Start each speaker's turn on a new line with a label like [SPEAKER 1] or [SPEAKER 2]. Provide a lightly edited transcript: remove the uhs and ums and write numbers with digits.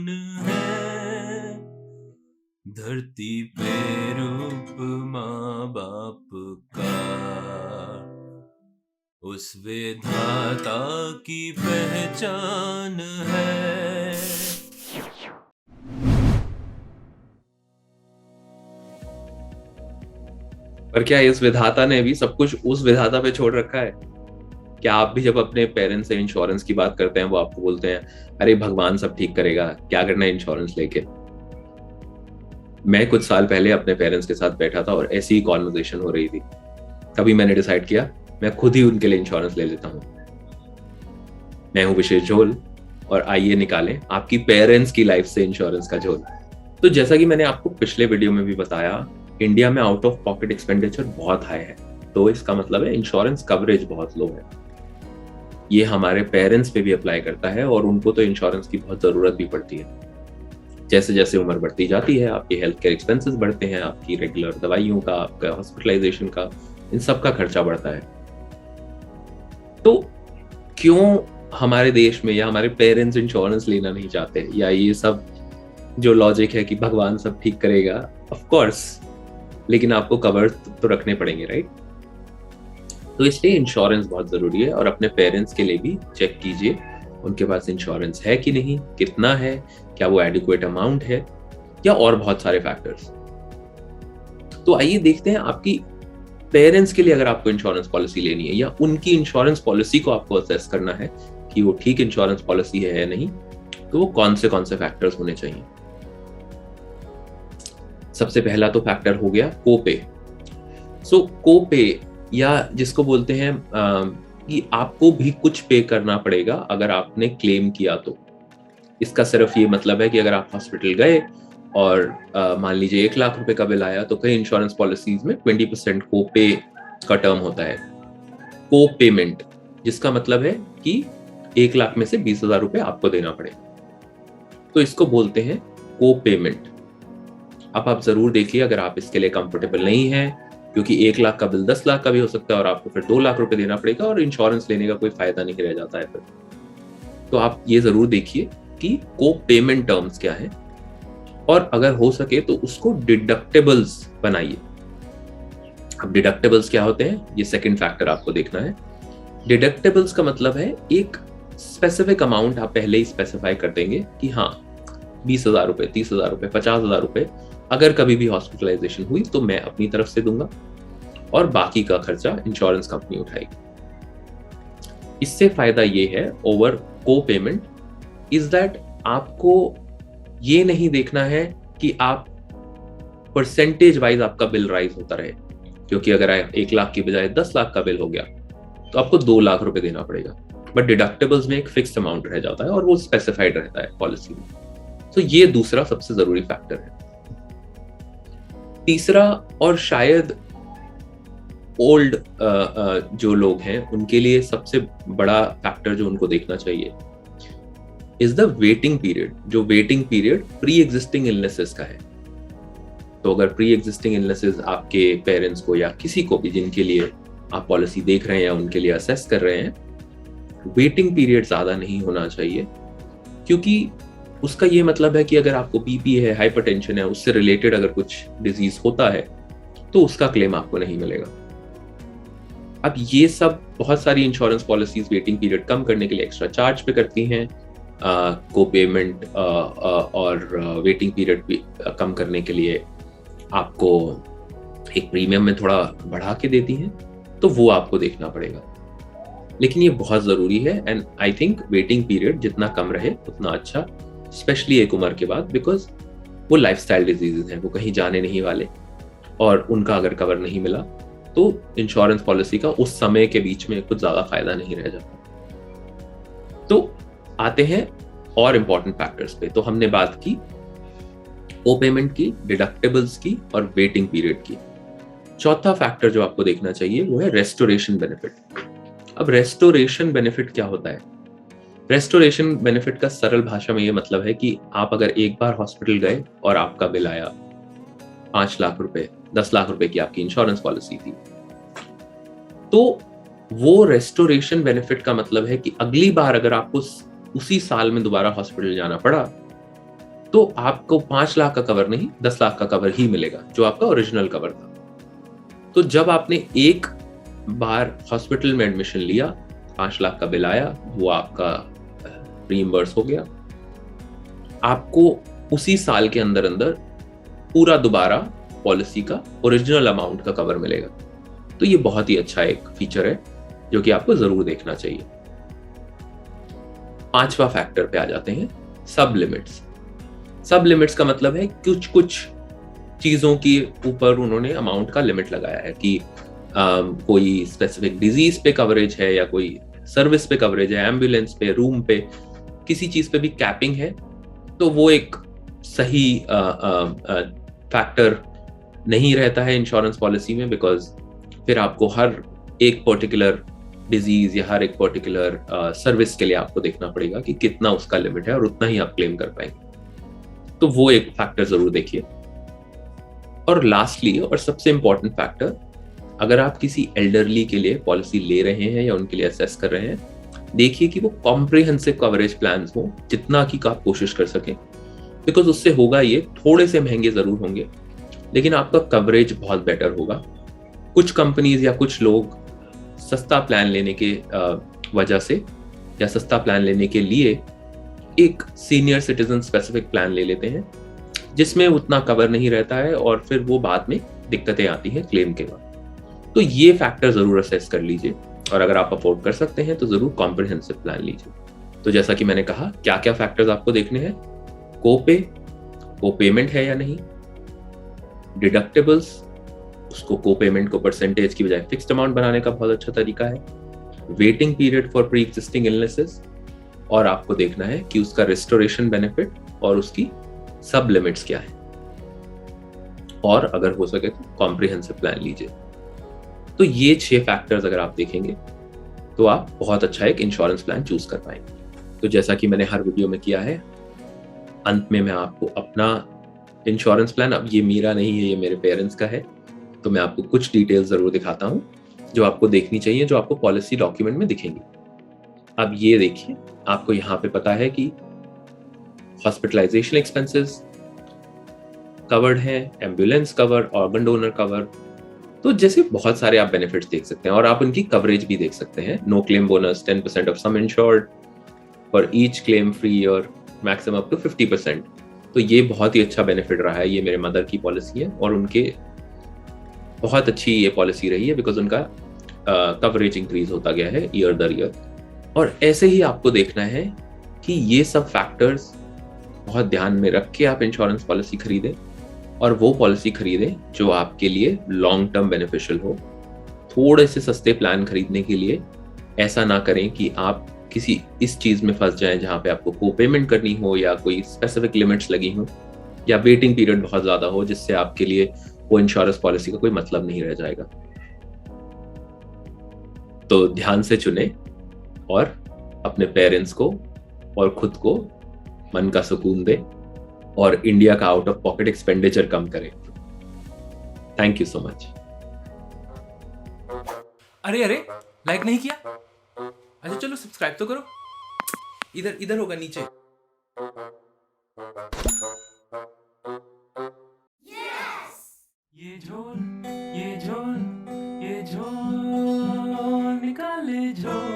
[SPEAKER 1] कौन है धरती पे रूप माँ बाप का, उस विधाता की पहचान है।
[SPEAKER 2] पर क्या इस विधाता ने भी सब कुछ उस विधाता पे छोड़ रखा है? क्या आप भी जब अपने पेरेंट्स से इंश्योरेंस की बात करते हैं वो आपको बोलते हैं अरे भगवान सब ठीक करेगा, क्या करना है इंश्योरेंस लेके? मैं कुछ साल पहले अपने पेरेंट्स के साथ बैठा था और ऐसी ही कॉन्वर्सेशन हो रही थी। तभी मैंने डिसाइड किया मैं खुद ही उनके लिए इंश्योरेंस ले लेता हूँ। मैं हूँ विशेष झोल और आइए निकालें आपकी पेरेंट्स की लाइफ से इंश्योरेंस का झोल। तो जैसा कि मैंने आपको पिछले वीडियो में भी बताया, इंडिया में आउट ऑफ पॉकेट एक्सपेंडिचर बहुत हाई है, तो इसका मतलब है इंश्योरेंस कवरेज बहुत लो है। ये हमारे पेरेंट्स पे भी अप्लाई करता है और उनको तो इंश्योरेंस की बहुत ज़रूरत भी पड़ती है। जैसे जैसे उम्र बढ़ती जाती है आपके हेल्थ केयर एक्सपेंसेस बढ़ते हैं, आपकी रेगुलर दवाइयों का, आपका हॉस्पिटलाइजेशन का, इन सब का खर्चा बढ़ता है। तो क्यों हमारे देश में या हमारे पेरेंट्स इंश्योरेंस लेना नहीं चाहते, या ये सब जो लॉजिक है कि भगवान सब ठीक करेगा, ऑफ कोर्स, लेकिन आपको कवर तो रखने पड़ेंगे, राइट? तो इसलिए इंश्योरेंस बहुत जरूरी है और अपने पेरेंट्स के लिए भी चेक कीजिए उनके पास इंश्योरेंस है कि नहीं, कितना है, क्या वो एडिक्वेट अमाउंट है, या और बहुत सारे फैक्टर्स। तो आइए देखते हैं आपकी पेरेंट्स के लिए अगर आपको इंश्योरेंस पॉलिसी लेनी है या उनकी इंश्योरेंस पॉलिसी को आपको असेस करना है कि वो ठीक इंश्योरेंस पॉलिसी है या नहीं, तो वो कौन से फैक्टर्स होने चाहिए। सबसे पहला तो फैक्टर हो गया कोपे। सो कोपे, या जिसको बोलते हैं कि आपको भी कुछ पे करना पड़ेगा अगर आपने क्लेम किया तो। इसका सिर्फ ये मतलब है कि अगर आप हॉस्पिटल गए और मान लीजिए 1 लाख रुपए का बिल आया, तो कई इंश्योरेंस पॉलिसीज में 20% कोपे का टर्म होता है, को पेमेंट, जिसका मतलब है कि 1 लाख में से 20,000 रुपए आपको देना पड़े, तो इसको बोलते हैं को पेमेंट। अब आप जरूर देखिए अगर आप इसके लिए कंफर्टेबल नहीं है, क्योंकि 1 लाख का बिल 10 लाख का भी हो सकता है और आपको फिर 2 लाख रुपए देना पड़ेगा और इंश्योरेंस लेने का कोई फायदा नहीं रह जाता है फिर। तो आप ये जरूर देखिए कि को पेमेंट टर्म्स क्या है, और अगर हो सके तो उसको डिडक्टेबल्स बनाइए। अब डिडक्टेबल्स क्या होते हैं, ये सेकंड फैक्टर आपको देखना है। डिडक्टेबल्स का मतलब है एक स्पेसिफिक अमाउंट आप पहले ही स्पेसिफाई कर देंगे कि हाँ 20,000 रुपए, 30,000 रुपए, 50,000 रुपए अगर कभी भी हॉस्पिटलाइजेशन हुई तो मैं अपनी तरफ से दूंगा और बाकी का खर्चा इंश्योरेंस कंपनी उठाएगी। इससे फायदा ये है ओवर को पेमेंट इज दैट आपको ये नहीं देखना है कि आप परसेंटेज वाइज आपका बिल राइज होता रहे, क्योंकि अगर 1 लाख की बजाय 10 लाख का बिल हो गया तो आपको 2 लाख रुपए देना पड़ेगा, बट डिडक्टेबल्स में एक फिक्स्ड अमाउंट रह जाता है और वो स्पेसिफाइड रहता है पॉलिसी में। तो ये दूसरा सबसे जरूरी फैक्टर है। तीसरा, और शायद ओल्ड जो लोग हैं उनके लिए सबसे बड़ा फैक्टर जो उनको देखना चाहिए इज द वेटिंग पीरियड। जो waiting period pre existing illnesses का है। तो अगर प्री एग्जिस्टिंग इलनेसेस आपके पेरेंट्स को या किसी को भी जिनके लिए आप पॉलिसी देख रहे हैं या उनके लिए असेस कर रहे हैं, वेटिंग पीरियड ज्यादा नहीं होना चाहिए, क्योंकि उसका ये मतलब है कि अगर आपको बीपी है, हाइपरटेंशन है, उससे रिलेटेड अगर कुछ डिजीज होता है तो उसका क्लेम आपको नहीं मिलेगा। अब ये सब बहुत सारी इंश्योरेंस पॉलिसीज वेटिंग पीरियड कम करने के लिए एक्स्ट्रा चार्ज पे करती हैं, को पेमेंट और वेटिंग पीरियड भी कम करने के लिए आपको एक प्रीमियम में थोड़ा बढ़ा के देती हैं, तो वो आपको देखना पड़ेगा। लेकिन ये बहुत ज़रूरी है and I think waiting period जितना कम रहे उतना अच्छा, स्पेशली एक उम्र के बाद, बिकॉज वो लाइफस्टाइल डिजीजेज हैं, वो कहीं जाने नहीं वाले, और उनका अगर कवर नहीं मिला तो इंश्योरेंस पॉलिसी का उस समय के बीच में कुछ ज़्यादा फायदा नहीं रह जाता। तो आते हैं और इम्पॉर्टेंट फैक्टर्स पे। तो हमने बात की ओ पेमेंट की, डिडक्टेबल्स की और वेटिंग पीरियड की। चौथा फैक्टर जो आपको देखना चाहिए वो है रेस्टोरेशन बेनिफिट। अब रेस्टोरेशन बेनिफिट क्या होता है? रेस्टोरेशन बेनिफिट का सरल भाषा में ये मतलब है कि आप अगर एक बार हॉस्पिटल गए और आपका बिल आया 5 लाख रुपए, 10 लाख रुपए की आपकी इंश्योरेंस पॉलिसी थी, तो वो रेस्टोरेशन बेनिफिट का मतलब है कि अगली बार अगर आपको उसी साल में दोबारा हॉस्पिटल जाना पड़ा तो आपको 5 लाख का कवर नहीं 10 लाख का कवर ही मिलेगा, जो आपका ओरिजिनल कवर था। तो जब आपने एक बार हॉस्पिटल में एडमिशन लिया, 5 लाख का बिल आया, वो आपका रीइंबर्स हो गया, आपको उसी साल के अंदर अंदर पूरा दोबारा पॉलिसी का ओरिजिनल अमाउंट का कवर मिलेगा। तो ये बहुत ही अच्छा एक फीचर है जो कि आपको जरूर देखना चाहिए। 5वां फैक्टर पे आ जाते हैं, सब लिमिट्स। सब लिमिट्स का मतलब है कुछ कुछ चीजों के ऊपर उन्होंने अमाउंट का लिमिट लगाया है कि कोई स्पेसिफिक डिजीज पे कवरेज है या कोई सर्विस पे कवरेज है, एम्बुलेंस पे, रूम पे, किसी चीज पे भी कैपिंग है। तो वो एक सही फैक्टर नहीं रहता है इंश्योरेंस पॉलिसी में, बिकॉज फिर आपको हर एक पर्टिकुलर डिजीज या हर एक पर्टिकुलर सर्विस के लिए आपको देखना पड़ेगा कि कितना उसका लिमिट है और उतना ही आप क्लेम कर पाएंगे। तो वो एक फैक्टर जरूर देखिए। और लास्टली और सबसे इंपॉर्टेंट फैक्टर, अगर आप किसी एल्डरली के लिए पॉलिसी ले रहे हैं या उनके लिए असेस कर रहे हैं, देखिए कि वो कॉम्प्रिहेंसिव कवरेज प्लान्स हो, जितना की आप कोशिश कर सकें। बिकॉज उससे होगा ये, थोड़े से महंगे जरूर होंगे लेकिन आपका कवरेज बहुत बेटर होगा। कुछ कंपनीज या कुछ लोग सस्ता प्लान लेने के वजह से या सस्ता प्लान लेने के लिए एक सीनियर सिटीजन स्पेसिफिक प्लान ले लेते हैं जिसमें उतना कवर नहीं रहता है और फिर वो बाद में दिक्कतें आती हैं क्लेम के बाद। तो ये फैक्टर जरूर असेस कर लीजिए और अगर आप अफोर्ड कर सकते हैं तो जरूर कॉम्प्रिहेंसिव प्लान लीजिए। तो जैसा कि मैंने कहा, क्या क्या फैक्टर्स आपको देखने हैं, को पेमेंट है या नहीं, डिडक्टिबल्स, उसको को पेमेंट को परसेंटेज की बजाय फिक्स्ड अमाउंट बनाने का बहुत अच्छा तरीका है, waiting period for pre existing illnesses, और आपको देखना है कि उसका रिस्टोरेशन बेनिफिट और उसकी सब लिमिट्स क्या है, और अगर हो सके तो कॉम्प्रिहेंसिव प्लान लीजिए। तो ये 6 फैक्टर्स अगर आप देखेंगे तो आप बहुत अच्छा एक इंश्योरेंस प्लान चूज कर पाएंगे। तो जैसा कि मैंने हर वीडियो में किया है, अंत में मैं आपको अपना इंश्योरेंस प्लान, अब ये मेरा नहीं है, ये मेरे पेरेंट्स का है, तो मैं आपको कुछ डिटेल्स जरूर दिखाता हूं जो आपको देखनी चाहिए, जो आपको पॉलिसी डॉक्यूमेंट में दिखेंगी। अब ये देखिए, आपको यहाँ पे पता है कि हॉस्पिटलाइजेशन एक्सपेंसेस कवर्ड है, ambulance cover, organ donor cover, तो जैसे बहुत सारे आप बेनिफिट्स देख सकते हैं और आप उनकी कवरेज भी देख सकते हैं। No claim bonus, 10% off sum insured for each claim free और मैक्सिमम अप टू 50%। तो ये बहुत ही अच्छा बेनिफिट रहा है। ये मेरे मदर की पॉलिसी है और उनके बहुत अच्छी ये पॉलिसी रही है बिकॉज उनका कवरेज इंक्रीज होता गया है ईयर दर ईयर। और ऐसे ही आपको देखना है कि ये सब फैक्टर्स बहुत ध्यान में रख के आप इंश्योरेंस पॉलिसी खरीदें और वो पॉलिसी खरीदें जो आपके लिए लॉन्ग टर्म बेनिफिशियल हो। थोड़े से सस्ते प्लान खरीदने के लिए ऐसा ना करें कि आप किसी इस चीज में फंस जाएं जहां पे आपको को पेमेंट करनी हो या कोई स्पेसिफिक लिमिट्स लगी हो या वेटिंग पीरियड बहुत ज्यादा हो, जिससे आपके लिए वो इंश्योरेंस पॉलिसी का कोई मतलब नहीं रह जाएगा। तो ध्यान से चुने और अपने पेरेंट्स को और खुद को मन का सुकून दे और इंडिया का आउट ऑफ पॉकेट एक्सपेंडिचर कम करें। Thank you so much.
[SPEAKER 1] अरे अरे, लाइक नहीं किया? अच्छा चलो सब्सक्राइब तो करो। इधर इधर होगा नीचे। ये झोल निकाले झोल।